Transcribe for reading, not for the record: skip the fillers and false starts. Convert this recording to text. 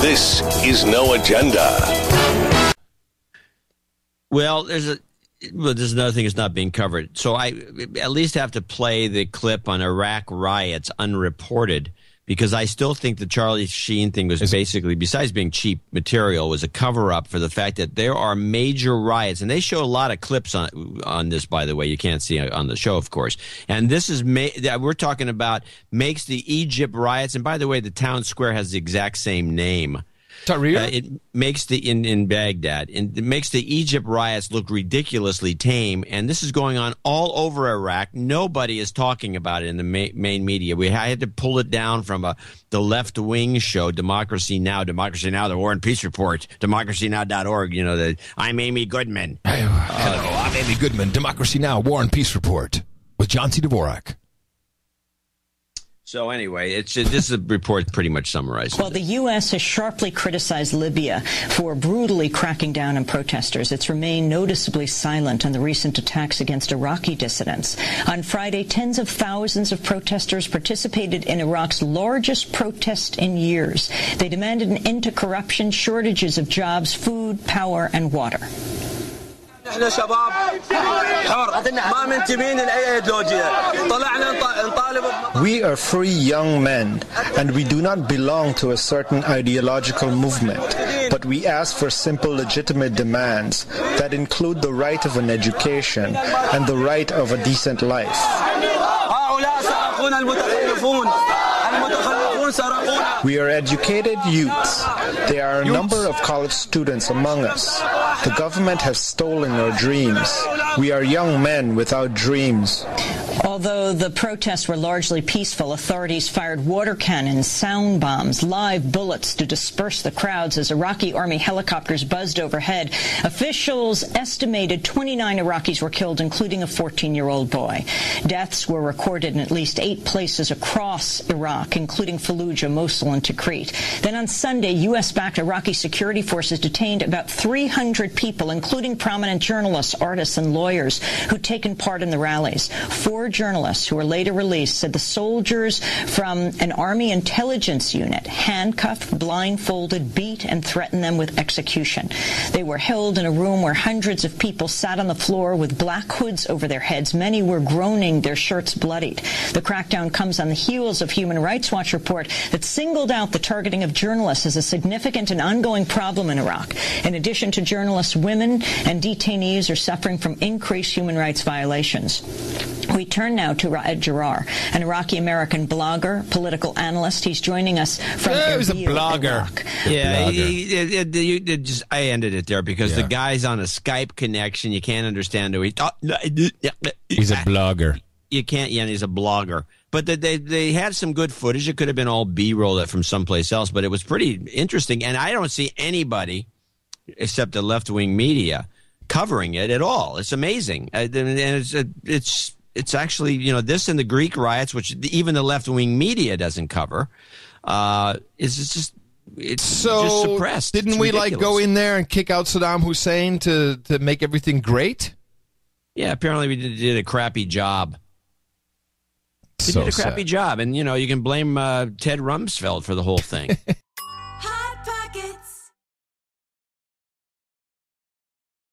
This is No Agenda. Well, there's another thing that's not being covered. So I at least have to play the clip on Iraq riots unreported, because I still think the Charlie Sheen thing was basically, besides being cheap material, was a cover-up for the fact that there are major riots. And they show a lot of clips on this, by the way. You can't see it on the show, of course. And this is, we're talking about, makes the Egypt riots. And by the way, the town square has the exact same name. Tahrir? It makes in Baghdad, and it makes the Egypt riots look ridiculously tame, and this is going on all over Iraq. Nobody is talking about it in the main media. I had to pull it down from the left-wing show, Democracy Now!, the War and Peace Report, democracynow.org. You know, I'm Amy Goodman. Hello, I'm Amy Goodman. Democracy Now! War and Peace Report with John C. Dvorak. So anyway, this is a report pretty much summarized. Well, the U.S. has sharply criticized Libya for brutally cracking down on protesters. It's remained noticeably silent on the recent attacks against Iraqi dissidents. On Friday, tens of thousands of protesters participated in Iraq's largest protest in years. They demanded an end to corruption, shortages of jobs, food, power, and water. We are free young men, and we do not belong to a certain ideological movement, but we ask for simple legitimate demands that include the right of an education and the right of a decent life. We are educated youths. There are a number of college students among us. The government has stolen our dreams. We are young men without dreams. Although the protests were largely peaceful, authorities fired water cannons, sound bombs, live bullets to disperse the crowds as Iraqi army helicopters buzzed overhead. Officials estimated 29 Iraqis were killed, including a 14-year-old boy. Deaths were recorded in at least 8 places across Iraq, including Fallujah, Mosul, and Tikrit. Then on Sunday, U.S.-backed Iraqi security forces detained about 300 people, including prominent journalists, artists, and lawyers who'd taken part in the rallies. 4 journalists who were later released said the soldiers from an army intelligence unit handcuffed, blindfolded, beat, and threatened them with execution. They were held in a room where hundreds of people sat on the floor with black hoods over their heads. Many were groaning, their shirts bloodied. The crackdown comes on the heels of Human Rights Watch report that singled out the targeting of journalists as a significant and ongoing problem in Iraq. In addition to journalists, women and detainees are suffering from increased human rights violations. We turn now to Raed Jarrar, an Iraqi-American blogger, political analyst. He's joining us from He was a blogger. Iraq. I ended it there because the guy's on a Skype connection. You can't understand who he's a blogger. You can't, and he's a blogger. But they had some good footage. It could have been all B-roll from someplace else, but it was pretty interesting. And I don't see anybody except the left-wing media covering it at all. It's amazing. And it's actually, this and the Greek riots, which even the left-wing media doesn't cover, it's just suppressed. Didn't we go in there and kick out Saddam Hussein to make everything great? Yeah, apparently we did a crappy job. We So did a crappy job, and you can blame Ted Rumsfeld for the whole thing.